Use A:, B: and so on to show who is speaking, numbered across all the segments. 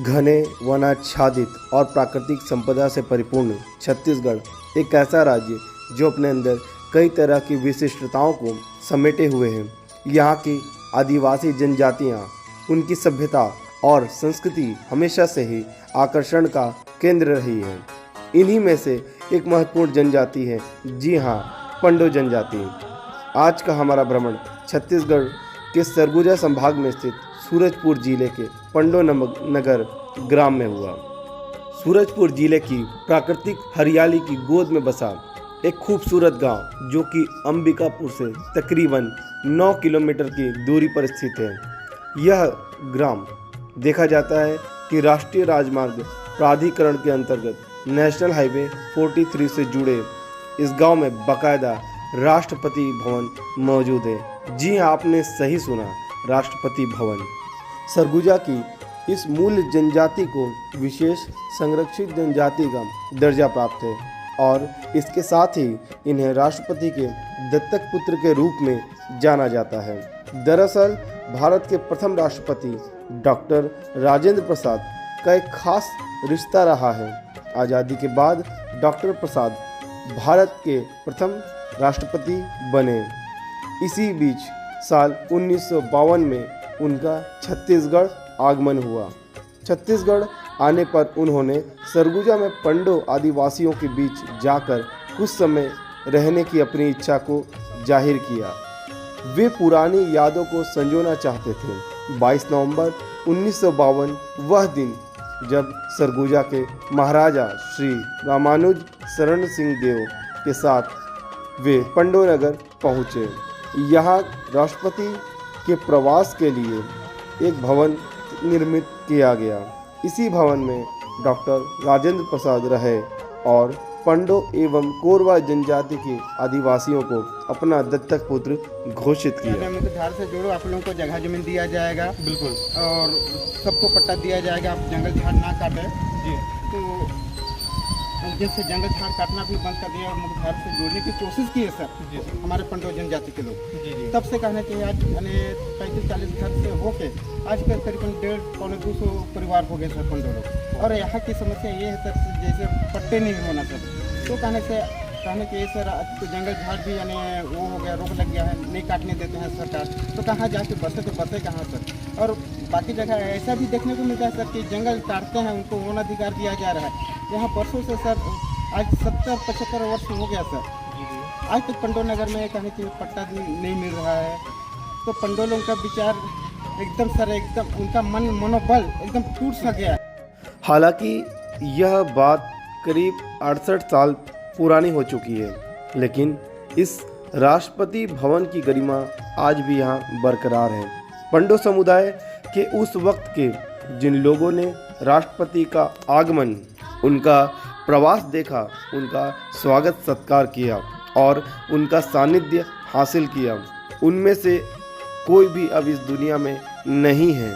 A: घने वनाच्छादित और प्राकृतिक संपदा से परिपूर्ण छत्तीसगढ़ एक ऐसा राज्य जो अपने अंदर कई तरह की विशिष्टताओं को समेटे हुए है। यहाँ की आदिवासी जनजातियाँ, उनकी सभ्यता और संस्कृति हमेशा से ही आकर्षण का केंद्र रही है। इन्हीं में से एक महत्वपूर्ण जनजाति है, जी हाँ, पंडो जनजाति। आज का हमारा भ्रमण छत्तीसगढ़ के सरगुजा संभाग में स्थित सूरजपुर जिले के पंडो नगर ग्राम में हुआ। सूरजपुर जिले की प्राकृतिक हरियाली की गोद में बसा एक खूबसूरत गांव जो कि अंबिकापुर से तकरीबन 9 किलोमीटर की दूरी पर स्थित है। यह ग्राम देखा जाता है कि राष्ट्रीय राजमार्ग प्राधिकरण के अंतर्गत नेशनल हाईवे 43 से जुड़े इस गांव में बाकायदा राष्ट्रपति भवन मौजूद है। जी हाँ, आपने सही सुना, राष्ट्रपति भवन। सरगुजा की इस मूल जनजाति को विशेष संरक्षित जनजाति का दर्जा प्राप्त है और इसके साथ ही इन्हें राष्ट्रपति के दत्तक पुत्र के रूप में जाना जाता है। दरअसल भारत के प्रथम राष्ट्रपति डॉक्टर राजेंद्र प्रसाद का एक खास रिश्ता रहा है। आज़ादी के बाद डॉक्टर प्रसाद भारत के प्रथम राष्ट्रपति बने। इसी बीच साल 1952 में उनका छत्तीसगढ़ आगमन हुआ। छत्तीसगढ़ आने पर उन्होंने सरगुजा में पंडो आदिवासियों के बीच जाकर कुछ समय रहने की अपनी इच्छा को जाहिर किया। वे पुरानी यादों को संजोना चाहते थे। 22 नवंबर 1952 वह दिन जब सरगुजा के महाराजा श्री रामानुज शरण सिंह देव के साथ वे पंडो नगर पहुँचे। यहाँ राष्ट्रपति के प्रवास के लिए एक भवन निर्मित किया गया। इसी भवन में डॉक्टर राजेंद्र प्रसाद रहे और पंडो एवं कोरवा जनजाति के आदिवासियों को अपना दत्तक पुत्र घोषित किया।
B: धार से जोड़ो, आप लोगों को जगह जमीन दिया जाएगा, बिल्कुल, और सबको पट्टा दिया जाएगा। आप जंगल झाड़ ना काटे जी, तो जैसे जंगल झाड़ काटना भी बंद कर दिया और मुख्य धार से जोड़ने की कोशिश की है सर जी, हमारे पंडो जनजाति के लोग। तब से कहना चाहिए आज 35-40 घर से होके आज के करीबन 150-200 परिवार हो गए सर पंडो लोग। और यहाँ की समस्या ये है सर, जैसे पट्टे नहीं होना सर, तो कहने चाहिए सर आज तो जंगल झाड़ भी यानी वो हो गया, रोक लग गया है, नहीं काटने देते हैं सरकार, तो कहाँ जाके बसे, तो बसे कहाँ सर। और बाकी जगह ऐसा भी देखने को मिलता है सर कि जंगल काटते हैं, उनको वन अधिकार दिया जा रहा है। यहाँ परसों से सर आज 70-75 वर्ष हो गया सर, आज तक पंडो नगर में कहने चाहिए पट्टा नहीं मिल रहा है। तो पंडो लोगों का विचार एकदम सर, एकदम उनका मनोबल एकदम टूट सा गया।
A: हालांकि यह बात करीब 68 साल पुरानी हो चुकी है, लेकिन इस राष्ट्रपति भवन की गरिमा आज भी यहाँ बरकरार है। पंडो समुदाय के उस वक्त के जिन लोगों ने राष्ट्रपति का आगमन, उनका प्रवास देखा, उनका स्वागत सत्कार किया और उनका सानिध्य हासिल किया, उनमें से कोई भी अब इस दुनिया में नहीं है।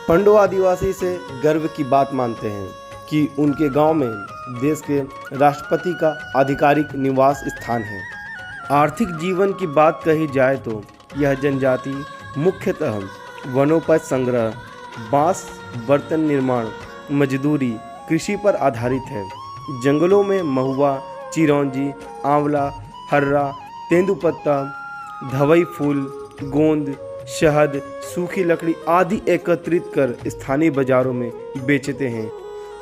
A: पंडो आदिवासी से गर्व की बात मानते हैं कि उनके गांव में देश के राष्ट्रपति का आधिकारिक निवास स्थान है। आर्थिक जीवन की बात कही जाए तो यह जनजाति मुख्यतः वनोपज संग्रह, बांस बर्तन निर्माण, मजदूरी, कृषि पर आधारित है। जंगलों में महुआ, चिरौंजी, आंवला, हर्रा, तेंदुपत्ता, धवई फूल, गोंद, शहद, सूखी लकड़ी आदि एकत्रित कर स्थानीय बाजारों में बेचते हैं।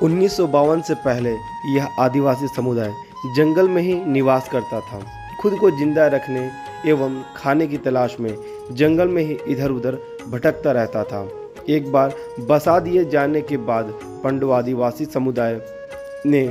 A: 1952 से पहले यह आदिवासी समुदाय जंगल में ही निवास करता था। खुद को जिंदा रखने एवं खाने की तलाश में जंगल में ही इधर उधर भटकता रहता था। एक बार बसा दिए जाने के बाद पंडो आदिवासी समुदाय ने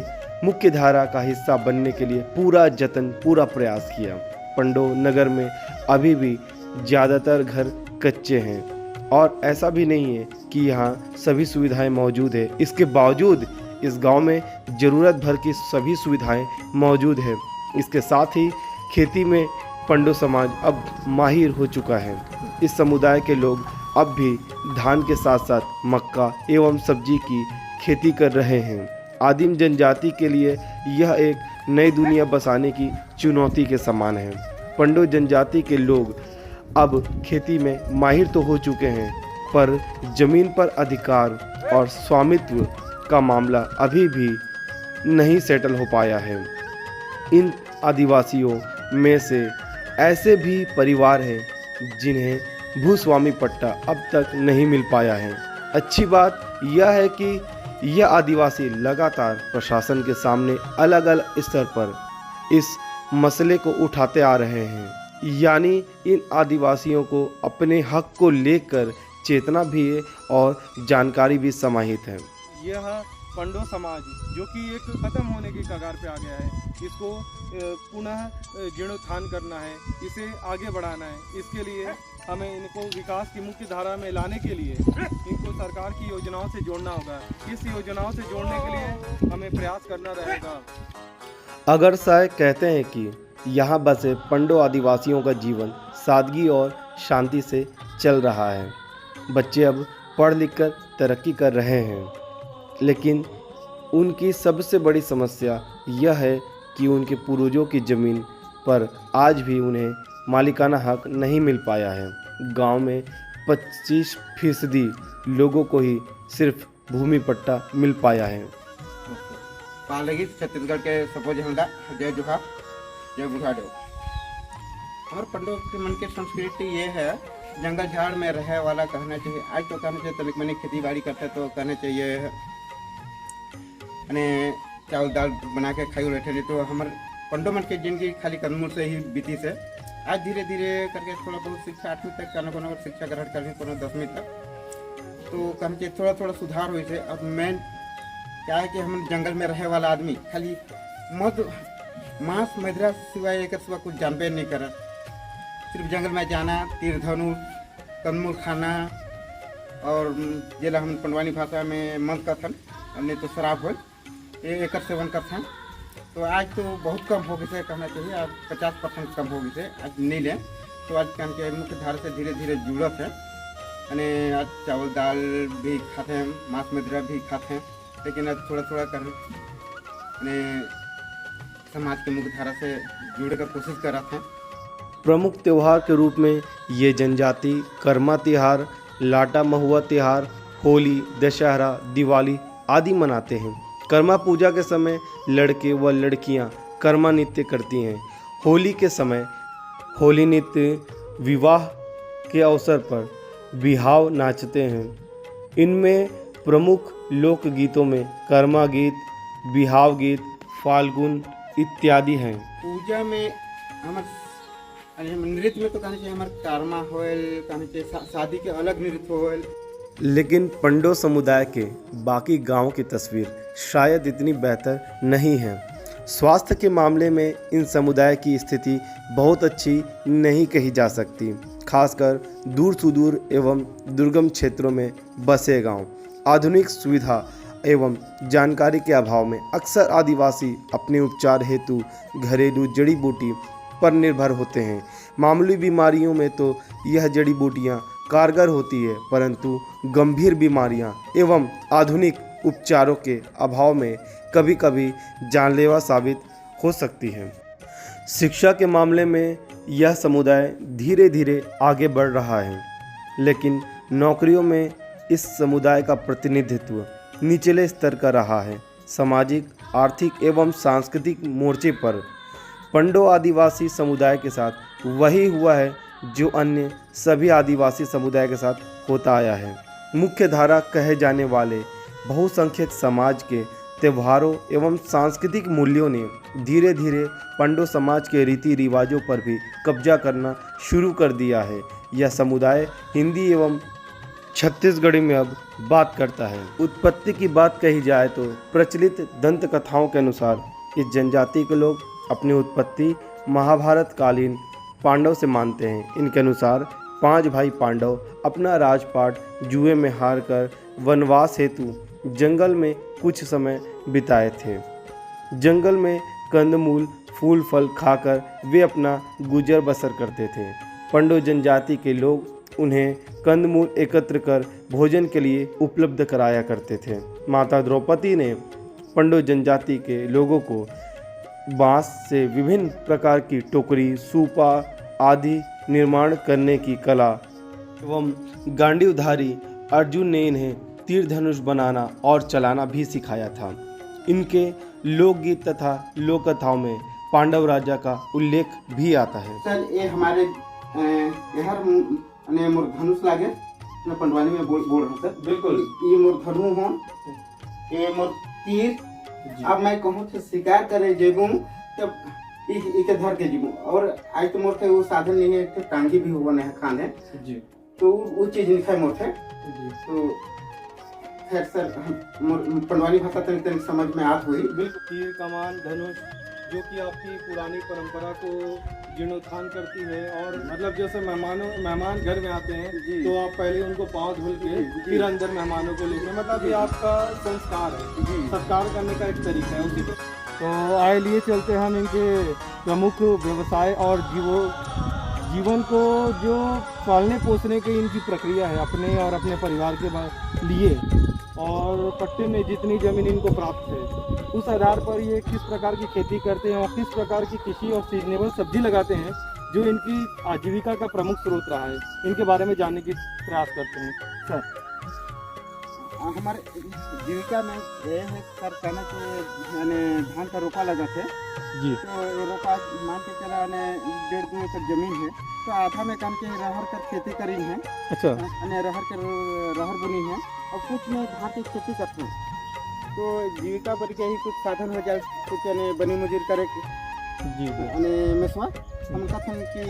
A: मुख्य धारा का हिस्सा बनने के लिए पूरा जतन, पूरा प्रयास किया। पंडो नगर में अभी भी ज़्यादातर घर कच्चे हैं और ऐसा भी नहीं है कि यहाँ सभी सुविधाएं मौजूद है। इसके बावजूद इस गांव में ज़रूरत भर की सभी सुविधाएं मौजूद है। इसके साथ ही खेती में पंडो समाज अब माहिर हो चुका है। इस समुदाय के लोग अब भी धान के साथ साथ मक्का एवं सब्जी की खेती कर रहे हैं। आदिम जनजाति के लिए यह एक नई दुनिया बसाने की चुनौती के समान है। पंडो जनजाति के लोग अब खेती में माहिर तो हो चुके हैं, पर जमीन पर अधिकार और स्वामित्व का मामला अभी भी नहीं सेटल हो पाया है। इन आदिवासियों में से ऐसे भी परिवार हैं जिन्हें भूस्वामी पट्टा अब तक नहीं मिल पाया है। अच्छी बात यह है कि यह आदिवासी लगातार प्रशासन के सामने अलग अलग स्तर पर इस मसले को उठाते आ रहे हैं। यानी इन आदिवासियों को अपने हक को लेकर चेतना भी है और जानकारी भी समाहित है।
C: यह पंडो समाज जो कि एक ख़त्म होने की कगार पे आ गया है, इसको पुनः जीर्णोत्थान करना है, इसे आगे बढ़ाना है। इसके लिए हमें इनको विकास की मुख्य धारा में लाने के लिए इनको सरकार की योजनाओं से जोड़ना होगा। इस योजनाओं से जोड़ने के लिए हमें प्रयास करना रहेगा।
A: अगर साय कहते हैं कि यहाँ बसे पंडो आदिवासियों का जीवन सादगी और शांति से चल रहा है। बच्चे अब पढ़ लिख कर तरक्की कर रहे हैं, लेकिन उनकी सबसे बड़ी समस्या यह है कि उनके पूर्वजों की ज़मीन पर आज भी उन्हें मालिकाना हक नहीं मिल पाया है। गांव में 25% लोगों को ही सिर्फ भूमि पट्टा मिल पाया है।
B: पालगी छत्तीसगढ़ के सपोज हल्दा जय जोहार जय बुढ़ाडो। और पंडो के मन की संस्कृति ये है, जंगल झाड़ में रहे वाला कहना चाहिए। आज तो कहना चाहिए तनिक मनिक खेती बाड़ी करते तो कहना चाहिए यानी चावल दाल बना के खाई बैठे, नहीं तो हमारे पंडो मन की जिंदगी खाली कंदमूल से ही बीती से। आज धीरे धीरे करके थोड़ा बहुत शिक्षा 8वीं तक कहना शिक्षा ग्रहण करनी कोनो 10वीं तक, तो कहना चाहिए थोड़ा थोड़ा सुधार हुई से। अब मेन क्या है कि हम जंगल में रहे वाला आदमी खाली मांस मदिरा सिवाय एक सिवा कुछ जानबे नहीं करा। सिर्फ जंगल में जाना, तीर धनुष, कंदमूल खाना और जेला हम पंडवानी भाषा में मद कथन, नहीं तो शराब हो एक सेवन करथन। तो आज तो बहुत कम हो गए कहना चाहिए, आज 50% कम हो गए। आज नहीं लें तो आज कहना चाहिए मुख्य धारा से धीरे धीरे जुड़त है। यानी आज चावल दाल भी खाते हैं, मांस मदिरा भी खाते हैं, लेकिन अब थोड़ा थोड़ा कर समाज के मुख्य धारा से जुड़ने का कोशिश कर रहे हैं।
A: प्रमुख त्यौहार के रूप में ये जनजाति कर्मा त्यौहार, लाटा महुआ त्यौहार, होली, दशहरा, दिवाली आदि मनाते हैं। कर्मा पूजा के समय लड़के व लड़कियां कर्मा नृत्य करती हैं। होली के समय होली नृत्य, विवाह के अवसर पर बिहाव नाचते हैं। इनमें प्रमुख लोकगीतों में कर्मा गीत, बिहाव गीत, फाल्गुन इत्यादि हैं।
B: पूजा में हमारे नृत्य में तो कहना चाहिए हमारे कर्मा होल, कहना चाहिए शादी के अलग नृत्य होल।
A: लेकिन पंडो समुदाय के बाकी गांव की तस्वीर शायद इतनी बेहतर नहीं है। स्वास्थ्य के मामले में इन समुदाय की स्थिति बहुत अच्छी नहीं कही जा सकती, खासकर दूर सुदूर एवं दुर्गम क्षेत्रों में बसे गांव। आधुनिक सुविधा एवं जानकारी के अभाव में अक्सर आदिवासी अपने उपचार हेतु घरेलू जड़ी बूटी पर निर्भर होते हैं। मामूली बीमारियों में तो यह जड़ी बूटियाँ कारगर होती है, परंतु गंभीर बीमारियां एवं आधुनिक उपचारों के अभाव में कभी कभी जानलेवा साबित हो सकती हैं। शिक्षा के मामले में यह समुदाय धीरे धीरे आगे बढ़ रहा है, लेकिन नौकरियों में इस समुदाय का प्रतिनिधित्व निचले स्तर का रहा है। सामाजिक, आर्थिक एवं सांस्कृतिक मोर्चे पर पंडो आदिवासी समुदाय के साथ वही हुआ है जो अन्य सभी आदिवासी समुदाय के साथ होता आया है। मुख्य धारा कहे जाने वाले बहुसंख्यक समाज के त्योहारों एवं सांस्कृतिक मूल्यों ने धीरे धीरे पंडो समाज के रीति रिवाजों पर भी कब्जा करना शुरू कर दिया है। यह समुदाय हिंदी एवं छत्तीसगढ़ी में अब बात करता है। उत्पत्ति की बात कही जाए तो प्रचलित दंत कथाओं के अनुसार इस जनजाति के लोग अपनी उत्पत्ति महाभारत कालीन पांडव से मानते हैं। इनके अनुसार 5 भाई पांडव अपना राजपाट जुए में हार कर वनवास हेतु जंगल में कुछ समय बिताए थे। जंगल में कंदमूल फूल फल खाकर वे अपना गुजर बसर करते थे। पंडो जनजाति के लोग उन्हें कंदमूल एकत्र कर भोजन के लिए उपलब्ध कराया करते थे। माता द्रौपदी ने पंडो जनजाति के लोगों को बांस से विभिन्न प्रकार की टोकरी, सूपा आदि निर्माण करने की कला एवं गांडीवधारी अर्जुन ने इन्हें तीर धनुष बनाना और चलाना भी सिखाया था। इनके लोकगीत तथा लोक कथाओं में पांडव राजा का उल्लेख भी आता है।
B: सर ये हमारे यहाँ मोर धनुष लागे मैं पंडवानी में बोल रहा सर।
C: बिल्कुल।
B: ये मोर धनु हो, ये मोर तीर। अब मैं कहूँ तो शिकार करे जेबू तब इके धर के जीबू। और आज तो मोर वो साधन नहीं है, एक टांगी भी हुआ नहीं खाने
C: जी,
B: तो वो चीज नहीं खाए मोर थे। तो खैर सर मोर पंडवानी भाषा तनिक तनिक समझ में आत हुई।
C: बिल्कुल। तीर कमान धनुष जो कि आपकी पुरानी परंपरा को जीर्णोत्थान करती है। और मतलब जैसे मेहमान घर में आते हैं तो आप पहले उनको पाँव धुल के फिर अंदर मेहमानों को लेके, मतलब ये आपका संस्कार है, सत्कार करने का एक तरीका है। उसी तो आए लिए चलते हैं हम इनके प्रमुख व्यवसाय और जीवन को जो पालने पोसने की इनकी प्रक्रिया है अपने और अपने परिवार के लिए। और पट्टे में जितनी ज़मीन इनको प्राप्त है उस आधार पर ये किस प्रकार की खेती करते हैं और किस प्रकार की कृषि और सीजनेबल सब्जी लगाते हैं जो इनकी आजीविका का प्रमुख स्रोत रहा है, इनके बारे में जानने की प्रयास करते हैं। सर
B: हमारे जीविका में ये है सर कहना कि मैंने धान का रोपा लगा थे
C: जी।
B: तो ये रोपा मान के चला 1.5-2 एकड़ जमीन है, तो आधा में काम के रहर कर खेती करी है।
C: अच्छा।
B: रहर बनी है और कुछ में धान की खेती करते हैं। तो जीविका पर के ही कुछ साधन हो जाए, कुछ बनी मजूरी करे
C: जी
B: मेसवा हम कहते कि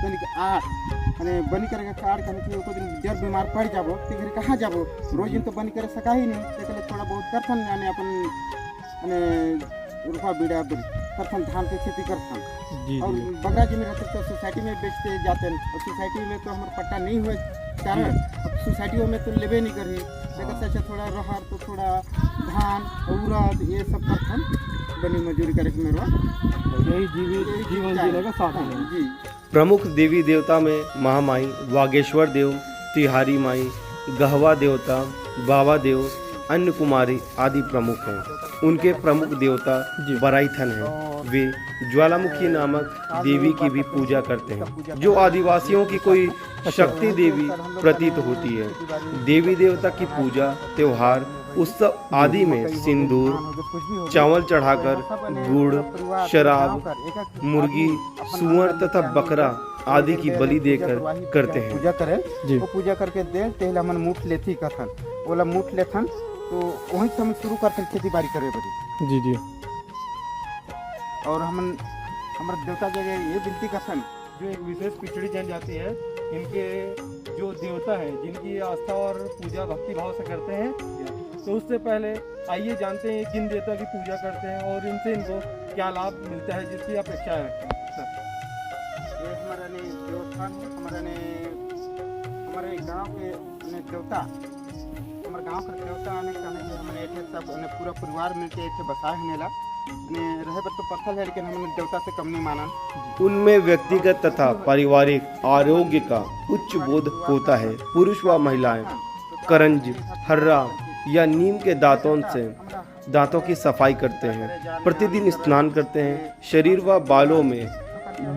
B: बनी करके कार्ड कहने की को दिन जब बीमार पड़ जाबो तो घर कहाँ जाबो, रोज दिन तो बनी करे सका ही नहीं। तो थोड़ा बहुत करथन अपन रुपा बीड़ा करथन, धान की खेती करथन। और बगरा जमीन रहते तो सोसाइटी में बेचते जाते हैं। और सोसाइटी में तो हमारा पट्टा नहीं हुए कारण सोसाइटियों में तो लेबे नहीं करे। अच्छा थोड़ा रहर तो थोड़ा धान उड़द ये सब करथन, बनी मजूरी करे मेरा
C: यही जीवन जीने का साधन है
B: जी।
A: प्रमुख देवी देवता में महामाई, वागेश्वर देव, तिहारी माई, गहवा देवता, बाबा देव, अन्य कुमारी आदि प्रमुख हैं। उनके प्रमुख देवता बराईथन हैं। वे ज्वालामुखी नामक देवी की भी पूजा करते हैं जो आदिवासियों की कोई शक्ति देवी प्रतीत होती है। देवी देवता की पूजा, त्योहार, उत्सव आदि में सिंदूर, चावल चढ़ाकर गुड़, शराब, मुर्गी, सुअर तथा बकरा आदि की बलि देकर करते हैं।
B: पूजा करे वो पूजा करके दे तेला मन मुठ लेथी कथन ओला मुठ लेथन तो वहीं से हम शुरू करते खेती बाड़ी करे बड़ी
C: जी जी।
B: और हम हमारे देवता जगह ये विनती कथन
C: जो एक विशेष पिछड़ी जनजाति है, इनके जो देवता है जिनकी आस्था और पूजा भक्ति भाव से करते हैं, तो उससे पहले आइए जानते हैं किन देवता की पूजा करते हैं और इनसे इनको क्या लाभ मिलता है जिसकी अपेक्षा है।
B: ये हमारा देवस्थान हमारे गांव के देवता, हमारे गांव का देवता हमारे सब पूरा परिवार मिलके एक बसाए हनेला रहे पर तो पत्थर है, लेकिन हमने देवता से कम नहीं माना।
A: उनमें व्यक्तिगत तथा पारिवारिक आरोग्य का उच्च बोध होता है। पुरुष व महिलाएं करंज, हर्रा या नीम के दांतों की सफाई करते हैं, प्रतिदिन स्नान करते हैं। शरीर व बालों में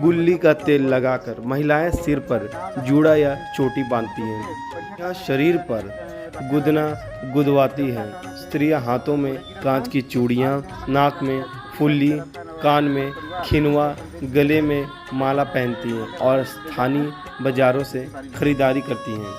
A: गुल्ली का तेल लगाकर महिलाएं सिर पर जूड़ा या चोटी बांधती हैं या शरीर पर गुदना गुदवाती हैं। स्त्रियां हाथों में कांच की चूड़ियां, नाक में फुल्ली, कान में खिनवा, गले में माला पहनती हैं और स्थानीय बाजारों से खरीदारी करती हैं।